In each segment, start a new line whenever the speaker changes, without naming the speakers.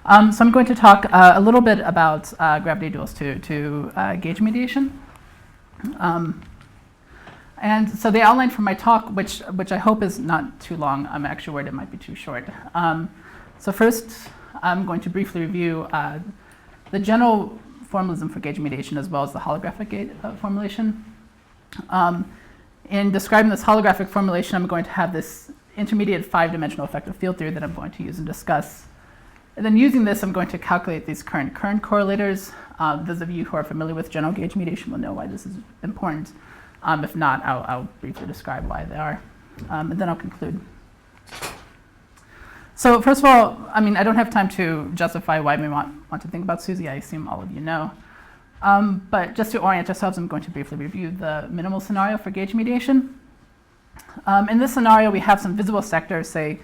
So I'm going to talk a little bit about gravity duals to gauge mediation. And so the outline for my talk, which I hope is not too long, I'm actually worried it might be too short. So first, I'm going to briefly review the general formalism for gauge mediation as well as the holographic formulation. In describing this holographic formulation, I'm going to have this intermediate five-dimensional effective field theory that I'm going to use and discuss. And then using this, I'm going to calculate these current correlators. Those of you who are familiar with general gauge mediation will know why this is important. If not, I'll briefly describe why they are, and then I'll conclude. So first of all, I mean, I don't have time to justify why we want to think about SUSY. I assume all of you know. But just to orient ourselves, I'm going to briefly review the minimal scenario for gauge mediation. In this scenario, we have some visible sector, say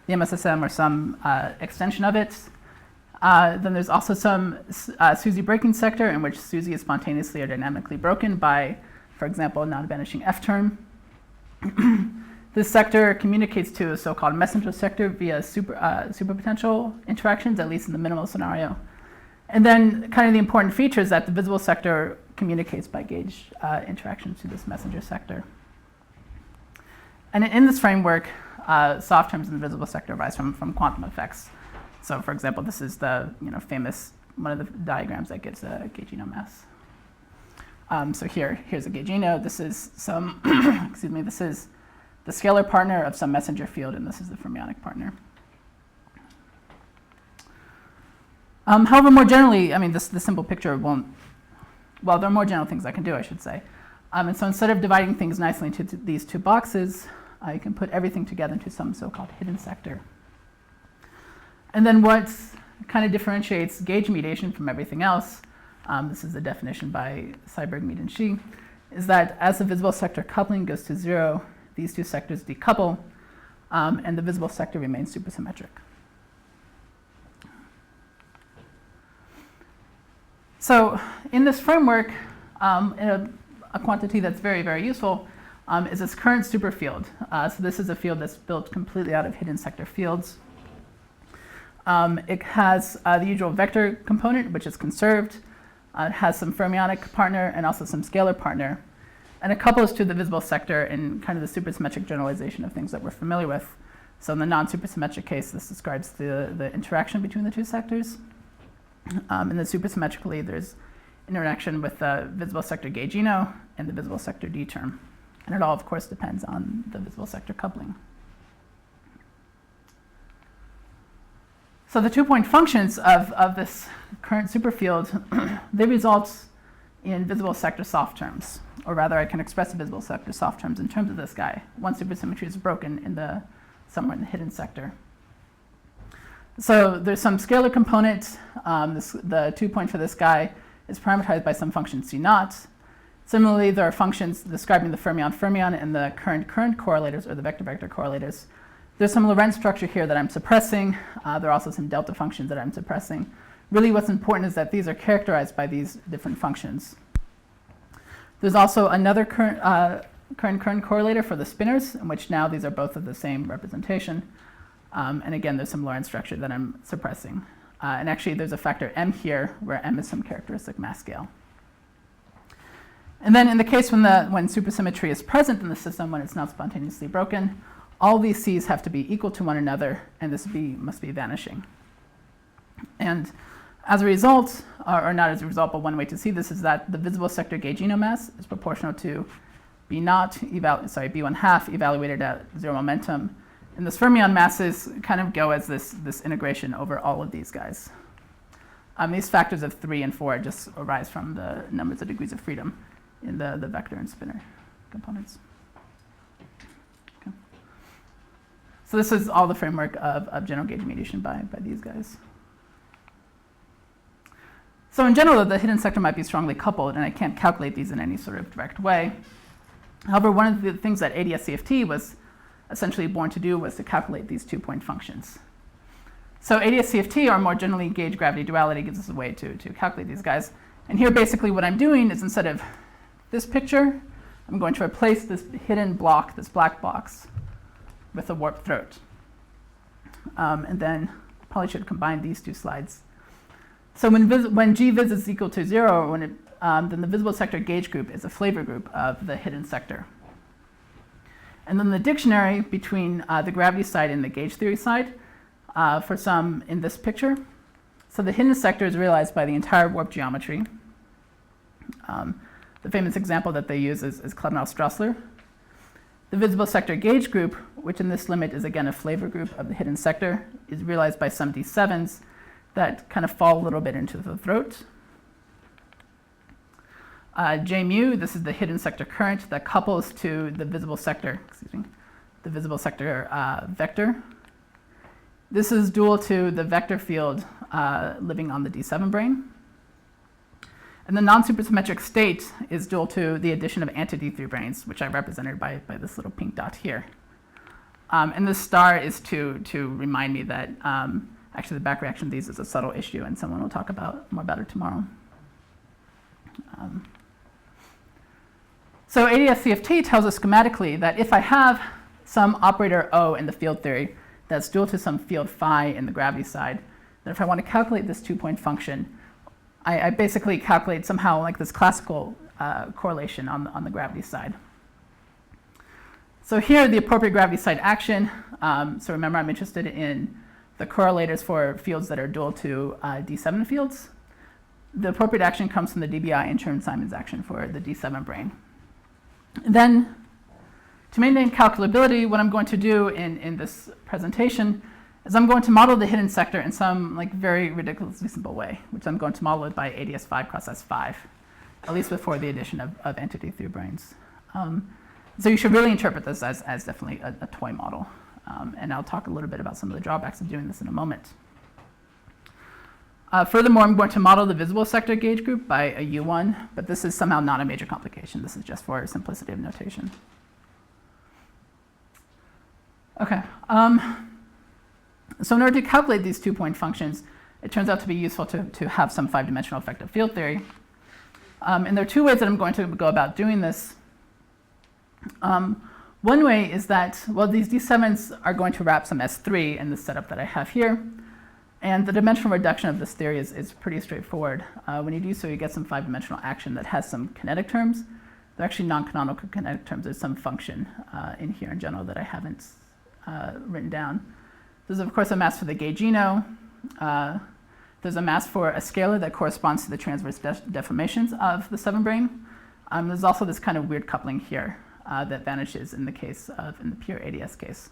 the MSSM or some extension of it. Then there's also some SUSY breaking sector in which SUSY is spontaneously or dynamically broken by, for example, a non-vanishing F term. This sector communicates to a so-called messenger sector via superpotential interactions, at least in the minimal scenario. And then kind of the important feature is that the visible sector communicates by gauge interactions to this messenger sector. And in this framework, soft terms in the visible sector arise from quantum effects. So for example, this is the famous, one of the diagrams that gives a gaugino mass. So here's a gaugino. This is some, excuse me, this is the scalar partner of some messenger field, and this is the fermionic partner. However, more generally, I mean, this simple picture won't, well, there are more general things I can do, I should say. And so instead of dividing things nicely into these two boxes, you can put everything together into some so-called hidden sector. And then what kind of differentiates gauge mediation from everything else, this is a definition by Seiberg, Mead, and Shi, is that as the visible sector coupling goes to 0, these two sectors decouple, and the visible sector remains supersymmetric. So in this framework, a quantity that's very, very useful is this current superfield. So this is a field that's built completely out of hidden sector fields. It has the usual vector component, which is conserved. It has some fermionic partner and also some scalar partner. And it couples to the visible sector in kind of the supersymmetric generalization of things that we're familiar with. So in the non-supersymmetric case, this describes the interaction between the two sectors. And then supersymmetrically, there's interaction with the visible sector gaugino and the visible sector D term. And it all, of course, depends on the visible sector coupling. So the 2-point functions of this current superfield, they result in visible sector soft terms. Or rather, I can express the visible sector soft terms in terms of this guy. One supersymmetry is broken somewhere in the hidden sector. So there's some scalar component. The 2-point for this guy is parameterized by some function C0. Similarly, there are functions describing the fermion-fermion and the current correlators, or the vector-vector correlators. There's some Lorentz structure here that I'm suppressing. There are also some delta functions that I'm suppressing. Really what's important is that these are characterized by these different functions. There's also another current correlator for the spinors, in which now these are both of the same representation. And again, there's some Lorentz structure that I'm suppressing. And actually, there's a factor m here, where m is some characteristic mass scale. And then in the case when supersymmetry is present in the system, when it's not spontaneously broken, all these C's have to be equal to one another, and this B must be vanishing. And as a result, or not as a result, but one way to see this is that the visible sector gaugino mass is proportional to B1 half evaluated at 0 momentum. And the fermion masses kind of go as this integration over all of these guys. These factors of 3 and 4 just arise from the numbers of degrees of freedom in the vector and spinor components. Okay. So this is all the framework of general gauge mediation by these guys. So in general, the hidden sector might be strongly coupled, and I can't calculate these in any sort of direct way. However, one of the things that ADS-CFT was essentially born to do was to calculate these 2-point functions. So ADS-CFT, or more generally gauge gravity duality, gives us a way to calculate these guys. And here basically what I'm doing is, instead of this picture, I'm going to replace this hidden block, this black box, with a warped throat. And then probably should combine these two slides. So when G vis is equal to 0, then the visible sector gauge group is a flavor group of the hidden sector. And then the dictionary between the gravity side and the gauge theory side for some in this picture. So the hidden sector is realized by the entire warp geometry. The famous example that they use is Klebanov-Straussler. The visible sector gauge group, which in this limit is again a flavor group of the hidden sector, is realized by some D7s that kind of fall a little bit into the throat. J mu, this is the hidden sector current that couples to the visible sector, vector. This is dual to the vector field living on the D7 brane. And the non-supersymmetric state is dual to the addition of anti-D3 branes, which I represented by this little pink dot here. And this star is to remind me that actually the back reaction of these is a subtle issue, and someone will talk more about it tomorrow. So ADS-CFT tells us schematically that if I have some operator O in the field theory that's dual to some field phi in the gravity side, then if I want to calculate this two-point function, I basically calculate somehow like this classical correlation on the gravity side. So here, the appropriate gravity side action. So remember, I'm interested in the correlators for fields that are dual to D7 fields. The appropriate action comes from the dBi and Chern-Simons action for the D7 brane. Then, to maintain calculability, what I'm going to do in this presentation is I'm going to model the hidden sector in some like very ridiculously simple way, which I'm going to model it by ADS5 cross S5, at least before the addition of anti-D3 branes. So you should really interpret this as definitely a toy model. And I'll talk a little bit about some of the drawbacks of doing this in a moment. Furthermore, I'm going to model the visible sector gauge group by a U1, but this is somehow not a major complication. This is just for simplicity of notation. Okay. So in order to calculate these two-point functions, it turns out to be useful to have some five-dimensional effective field theory. And there are two ways that I'm going to go about doing this. One way is that, well, these D7s are going to wrap some S3 in the setup that I have here. And the dimensional reduction of this theory is pretty straightforward. When you do so, you get some five-dimensional action that has some kinetic terms. They're actually non-canonical kinetic terms. There's some function in here in general that I haven't written down. There's, of course, a mass for the gaugino. There's a mass for a scalar that corresponds to the transverse deformations of the 7 brane. There's also this kind of weird coupling here that vanishes in the pure ADS case.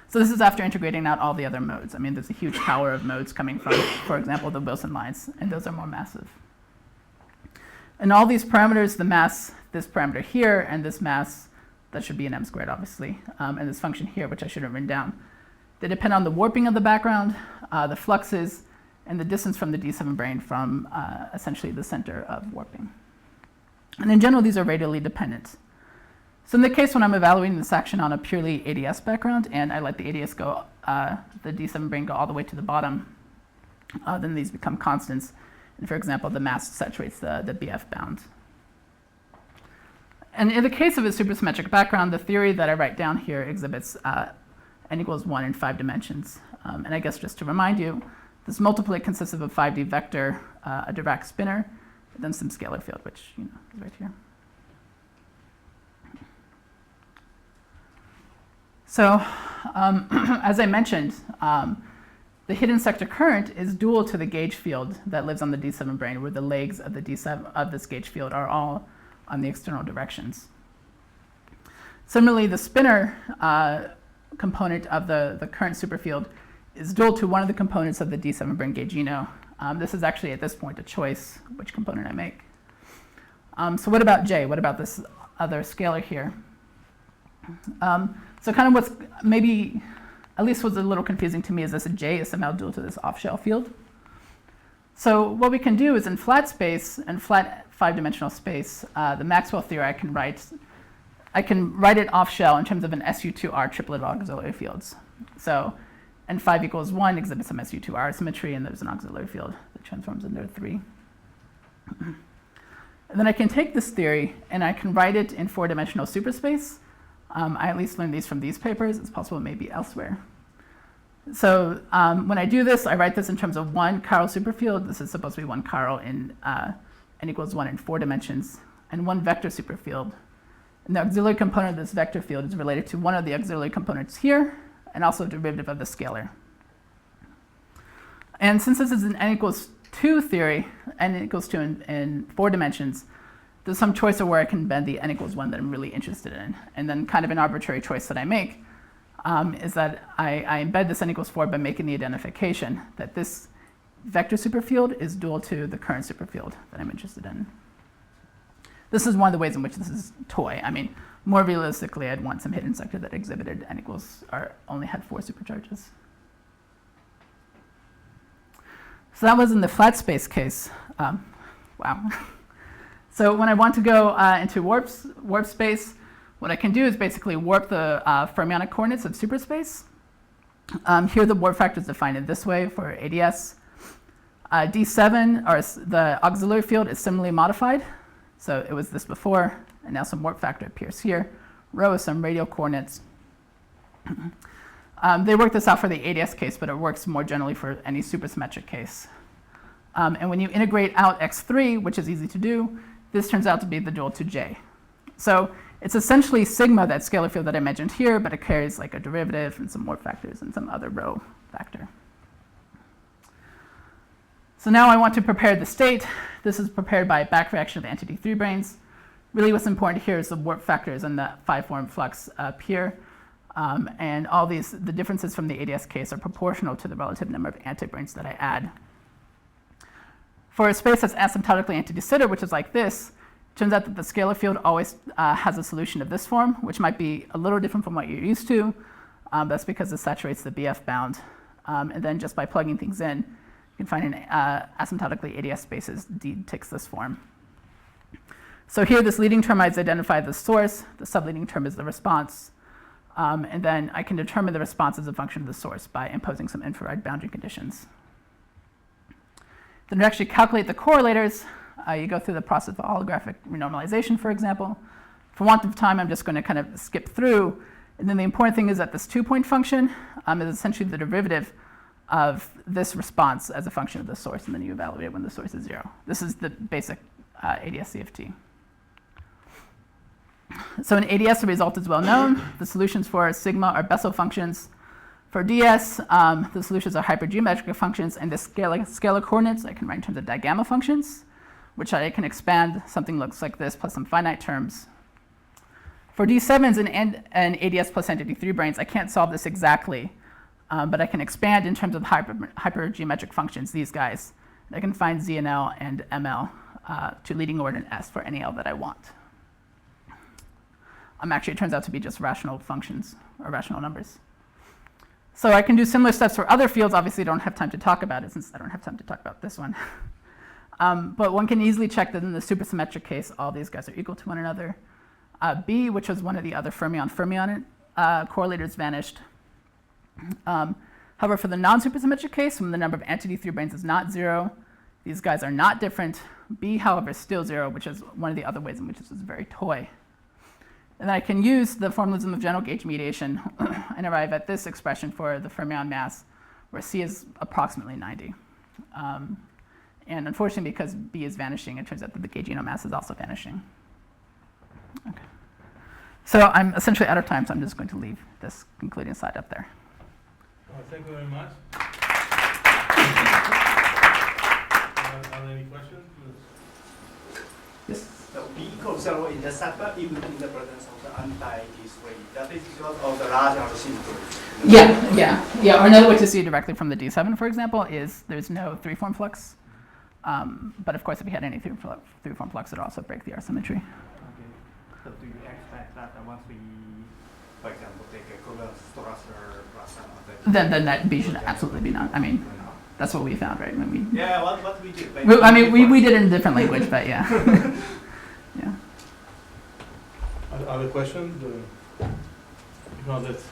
So this is after integrating out all the other modes. I mean, there's a huge power of modes coming from, for example, the Wilson lines, and those are more massive. And all these parameters, the mass, this parameter here, and this mass, that should be an m squared, obviously, and this function here, which I should have written down, they depend on the warping of the background, the fluxes, and the distance from the D7 brane from essentially the center of warping. And in general, these are radially dependent. So in the case when I'm evaluating this action on a purely ADS background, and I let the ADS go, the D7 brane go all the way to the bottom, then these become constants. And for example, the mass saturates the BF bound. And in the case of a supersymmetric background, the theory that I write down here exhibits n equals 1 in 5 dimensions. And I guess just to remind you, this multiplet consists of a 5D vector, a Dirac spinner, and then some scalar field, which is right here. So as I mentioned, the hidden sector current is dual to the gauge field that lives on the D7 brane, where the legs of the D7 of this gauge field are all on the external directions. Similarly, the spinner component of the current superfield is dual to one of the components of the D7 brane gaugino. This is actually at this point a choice which component I make. So what about J? What about this other scalar here? So kind of what's maybe at least was a little confusing to me is this J is somehow dual to this off-shell field. So what we can do is in flat space and flat 5-dimensional space, the Maxwell theory I can write it off-shell in terms of an SU2R triplet of auxiliary fields. So N5 equals 1 exhibits some SU2R symmetry, and there's an auxiliary field that transforms into 3. And then I can take this theory and I can write it in 4-dimensional superspace. I at least learned these from these papers. It's possible it may be elsewhere. So when I do this, I write this in terms of one chiral superfield. This is supposed to be one chiral in n equals 1 in 4 dimensions, and one vector superfield. And the auxiliary component of this vector field is related to one of the auxiliary components here, and also a derivative of the scalar. And since this is an n equals 2 theory, n equals 2 in 4 dimensions, there's some choice of where I can bend the n equals 1 that I'm really interested in. And then kind of an arbitrary choice that I make is that I embed this n equals 4 by making the identification that this vector superfield is dual to the current superfield that I'm interested in. This is one of the ways in which this is toy. I mean, more realistically, I'd want some hidden sector that exhibited n equals or only had 4 supercharges. So that was in the flat space case. Wow. So when I want to go into warp space, what I can do is basically warp the fermionic coordinates of superspace. Here the warp factor is defined in this way for ADS. D7, or the auxiliary field, is similarly modified. So it was this before, and now some warp factor appears here. Rho is some radial coordinates. They work this out for the ADS case, but it works more generally for any supersymmetric case. And when you integrate out x3, which is easy to do, this turns out to be the dual to J. So it's essentially sigma, that scalar field that I mentioned here, but it carries like a derivative and some warp factors and some other rho factor. So now I want to prepare the state. This is prepared by back reaction of the anti-D3 branes. Really what's important here is the warp factors and the 5-form flux up here. And all these, the differences from the ADS case are proportional to the relative number of antibranes that I add. For a space that's asymptotically anti-de Sitter, which is like this, it turns out that the scalar field always has a solution of this form, which might be a little different from what you're used to. That's because it saturates the BF bound. And then just by plugging things in, you can find in asymptotically ADS spaces, D takes this form. So here, this leading term is identified as the source. The subleading term is the response. And then I can determine the response as a function of the source by imposing some infrared boundary conditions. Then to actually calculate the correlators, you go through the process of holographic renormalization, for example. For want of time, I'm just going to kind of skip through. And then the important thing is that this 2-point function is essentially the derivative of this response as a function of the source, and then you evaluate it when the source is 0. This is the basic ADS CFT. So in ADS, the result is well known. The solutions for sigma are Bessel functions. For DS, the solutions are hypergeometric functions, and the scalar coordinates I can write in terms of digamma functions, which I can expand. Something looks like this plus some finite terms. For D7s and ADS plus anti-D3 branes, I can't solve this exactly. But I can expand in terms of hypergeometric functions, these guys. I can find Z and L and ML to leading order in S for any L that I want. Actually, it turns out to be just rational functions or rational numbers. So I can do similar steps for other fields. Obviously, I don't have time to talk about it since I don't have time to talk about this one. But one can easily check that in the supersymmetric case, all these guys are equal to one another. B, which was one of the other fermion correlators, vanished. However, for the non-supersymmetric case, when the number of anti-D3 branes is not 0, these guys are not different. B, however, is still 0, which is one of the other ways in which this is very toy. And then I can use the formalism of general gauge mediation and arrive at this expression for the fermion mass, where C is approximately 90. And unfortunately, because B is vanishing, it turns out that the gaugino mass is also vanishing. Okay. So I'm essentially out of time, so I'm just going to leave this concluding slide up there.
Well, thank you very much. Are there any questions?
Yes.
So B equals 0 intercept even in the presence of the anti-D3. That is because of the large asymmetry.
Yeah. Or another way to see it directly from the D7, for example, is there's no 3-form flux. But of course, if we had any 3-form flux, it would also break the R symmetry.
Okay. So do you expect that once we, for example, take a Cornell structure plus
then that B should absolutely be not. I mean, that's what we found, right? When we,
yeah, what we did.
We did it in a different language, but yeah. Yeah.
Other questions? If not, that's